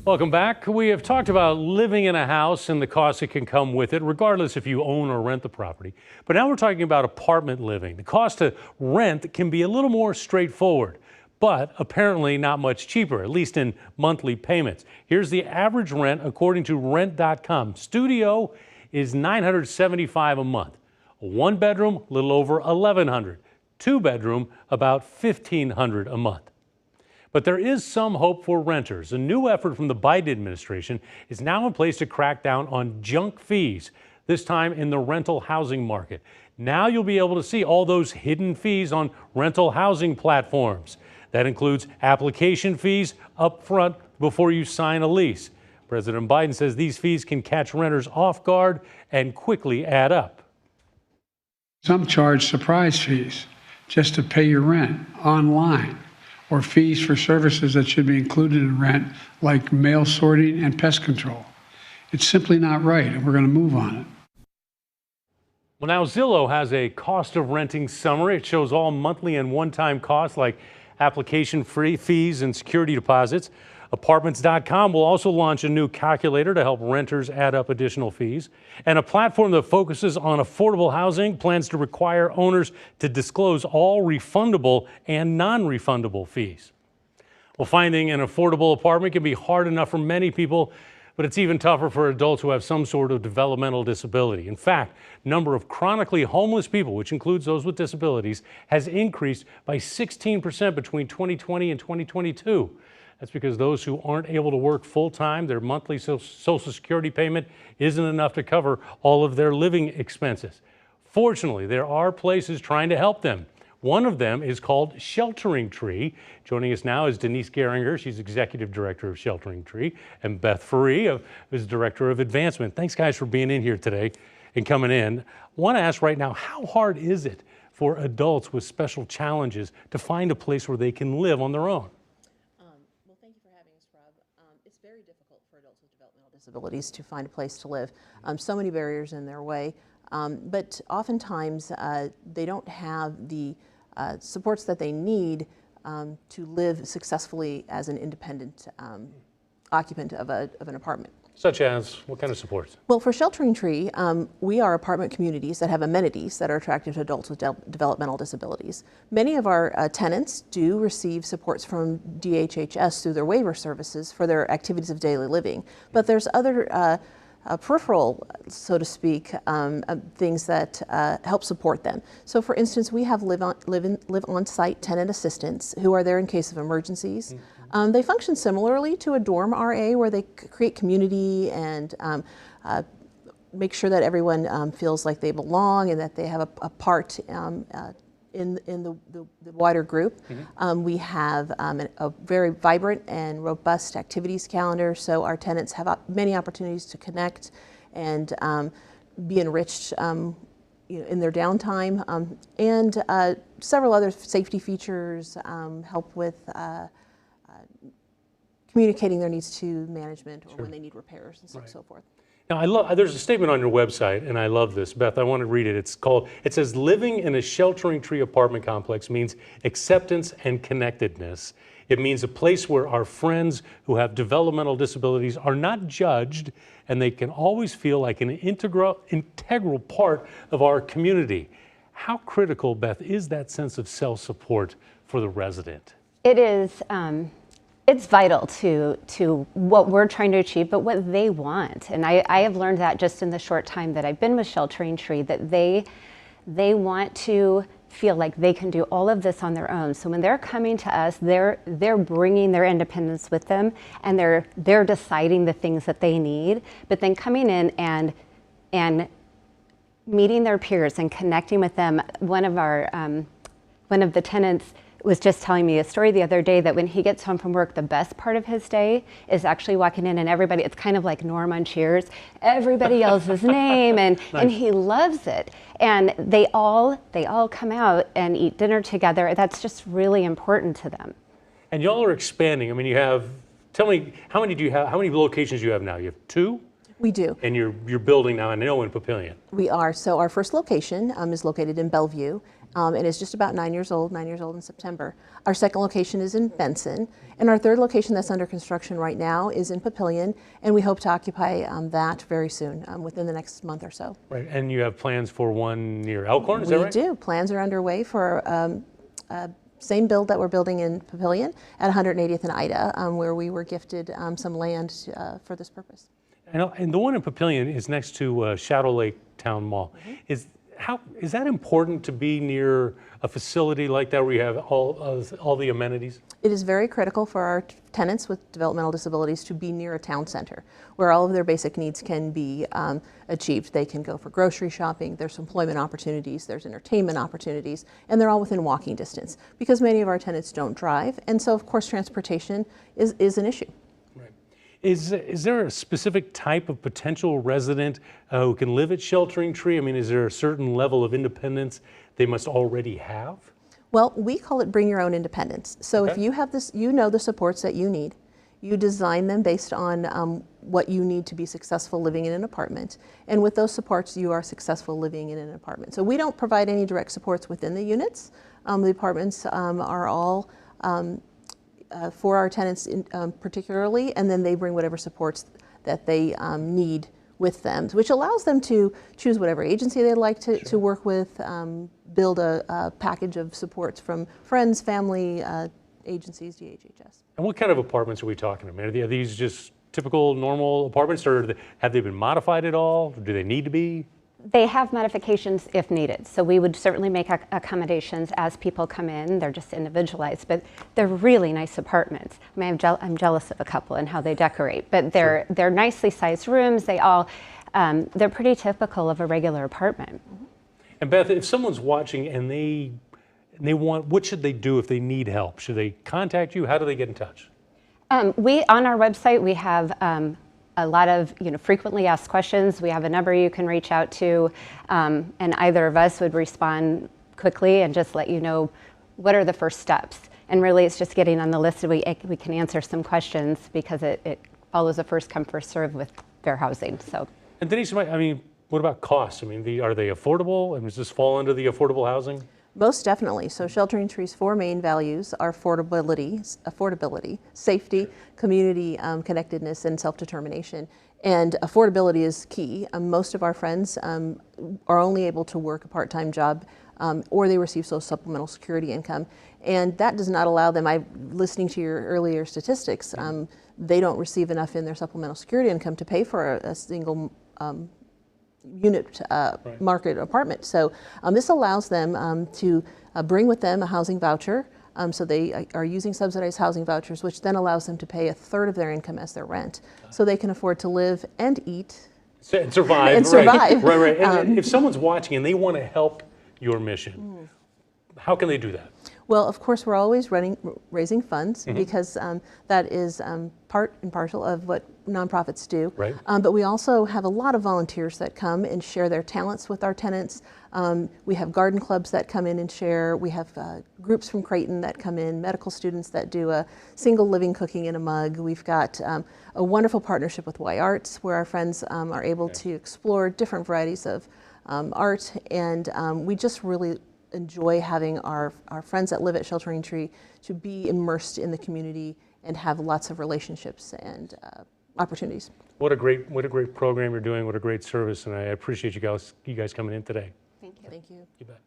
Welcome back. We have talked about living in a house and the costs that can come with it, regardless if you own or rent the property. But now we're talking about apartment living. The cost to rent can be a little more straightforward, but apparently not much cheaper, at least in monthly payments. Here's the average rent according to rent.com. Studio is $975 a month. A one-bedroom, a little over $1,100. Two-bedroom, about $1,500 a month. But there is some hope for renters. A new effort from the Biden administration is now in place to crack down on junk fees, this time in the rental housing market. Now you'll be able to see all those hidden fees on rental housing platforms. That includes application fees up front before you sign a lease. President Biden says these fees can catch renters off guard and quickly add up. Some charge surprise fees just to pay your rent online, or fees for services that should be included in rent, like mail sorting and pest control. It's simply not right, and we're going to move on it. Well, now Zillow has a cost of renting summary. It shows all monthly and one-time costs like application fees and security deposits. Apartments.com will also launch a new calculator to help renters add up additional fees. And a platform that focuses on affordable housing plans to require owners to disclose all refundable and non-refundable fees. Well, finding an affordable apartment can be hard enough for many people, but it's even tougher for adults who have some sort of developmental disability. In fact, number of chronically homeless people, which includes those with disabilities, has increased by 16% between 2020 and 2022. That's because those who aren't able to work full-time, their monthly Social Security payment isn't enough to cover all of their living expenses. Fortunately, there are places trying to help them. One of them is called Sheltering Tree. Joining us now is Denise Geringer. She's Executive Director of Sheltering Tree, and Beth Ferree is Director of Advancement. Thanks, guys, for being in here today and coming in. I want to ask right now, how hard is it for adults with special challenges to find a place where they can live on their own? It's very difficult for adults with developmental disabilities to find a place to live. So many barriers in their way, but oftentimes they don't have the supports that they need to live successfully as an independent occupant of an apartment. Such as what kind of supports? Well, for Sheltering Tree, we are apartment communities that have amenities that are attractive to adults with developmental disabilities. Many of our tenants do receive supports from DHHS through their waiver services for their activities of daily living, but there's other peripheral, so to speak, things that help support them. So for instance, we have live on-site tenant assistants who are there in case of emergencies. They function similarly to a dorm RA, where they create community and make sure that everyone feels like they belong and that they have a part in the wider group. We have a very vibrant and robust activities calendar, so our tenants have many opportunities to connect and be enriched in their downtime, and several other safety features help with communicating their needs to management or when they need repairs and so forth. Now, there's a statement on your website, and I love this. Beth, I want to read it. It says, living in a Sheltering Tree apartment complex means acceptance and connectedness. It means a place where our friends who have developmental disabilities are not judged, and they can always feel like an integral part of our community. How critical, Beth, is that sense of self-support for the resident? It is. It's vital to what we're trying to achieve, but what they want. And I have learned that just in the short time that I've been with Sheltering Tree, that they want to feel like they can do all of this on their own. So when they're coming to us, they're bringing their independence with them, and they're deciding the things that they need. But then coming in and meeting their peers and connecting with them. One of the tenants was just telling me a story the other day that when he gets home from work, the best part of his day is actually walking in and everybody, it's kind of like Norm on Cheers, everybody yells his name and he loves it. And they all come out and eat dinner together. That's just really important to them. And y'all are expanding. I mean, tell me, how many locations do you have now? You have 2? We do. And you're building now, I know, in Papillion. We are. So our first location is located in Bellevue. and is just about 9 years old in September. Our second location is in Benson, and our third location that's under construction right now is in Papillion, and we hope to occupy that very soon, within the next month or so. Right, and you have plans for one near Elkhorn, is that right? We do. Plans are underway for same build that we're building in Papillion at 180th and Ida, where we were gifted some land for this purpose. And the one in Papillion is next to Shadow Lake Town Mall. Is that important to be near a facility like that where you have all the amenities? It is very critical for our tenants with developmental disabilities to be near a town center where all of their basic needs can be achieved. They can go for grocery shopping, there's employment opportunities, there's entertainment opportunities, and they're all within walking distance because many of our tenants don't drive. And so, of course, transportation is an issue. Is there a specific type of potential resident who can live at Sheltering Tree? I mean, is there a certain level of independence they must already have? Well, we call it bring your own independence. So if you have this, you know the supports that you need. You design them based on what you need to be successful living in an apartment. And with those supports, you are successful living in an apartment. So we don't provide any direct supports within the units. The apartments are all for our tenants particularly, and then they bring whatever supports that they need with them, which allows them to choose whatever agency they'd like to work with, build a package of supports from friends, family, agencies, DHHS. And what kind of apartments are we talking about? Are these just typical, normal apartments, or have they been modified at all? Do they need to be? They have modifications if needed, so we would certainly make accommodations as people come in. They're just individualized, but they're really nice apartments. I mean, I'm jealous of a couple and how they decorate, but they're nicely sized rooms. They all they're pretty typical of a regular apartment. And Beth, if someone's watching and they want, what should they do if they need help? Should they contact you? How do they get in touch? We on our website we have a lot of frequently asked questions. We have a number you can reach out to, and either of us would respond quickly and just let you know what are the first steps. And really, it's just getting on the list so we can answer some questions because it follows a first come first serve with fair housing. So. And Denise, I mean, what about costs? I mean, are they affordable? And does this fall under the affordable housing? Most definitely. So Sheltering Tree's four main values are affordability, safety, community connectedness, and self-determination. And affordability is key. Most of our friends are only able to work a part-time job or they receive supplemental security income. And that does not allow them, listening to your earlier statistics, they don't receive enough in their supplemental security income to pay for a single unit market apartment. So this allows them to bring with them a housing voucher. So they are using subsidized housing vouchers, which then allows them to pay a third of their income as their rent. So they can afford to live and eat. And survive. And survive. Right. And if someone's watching and they want to help your mission, how can they do that? Well, of course, we're always raising funds because that is part and parcel of what nonprofits do. Right. But we also have a lot of volunteers that come and share their talents with our tenants. We have garden clubs that come in and share. We have groups from Creighton that come in, medical students that do a single living cooking in a mug. We've got a wonderful partnership with Y Arts where our friends are able to explore different varieties of art, and we just really enjoy having our friends that live at Sheltering Tree to be immersed in the community and have lots of relationships and opportunities. What a great program you're doing. What a great service, and I appreciate you guys coming in today. Thank you. Thank you. You bet.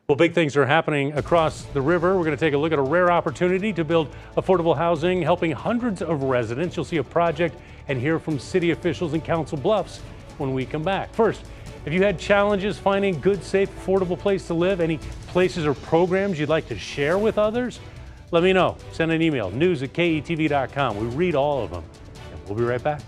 Well, big things are happening across the river. We're going to take a look at a rare opportunity to build affordable housing, helping hundreds of residents. You'll see a project and hear from city officials in Council Bluffs when we come back. First, if you had challenges finding a good, safe, affordable place to live, any places or programs you'd like to share with others, let me know. Send an email, news@ketv.com. We read all of them. And we'll be right back.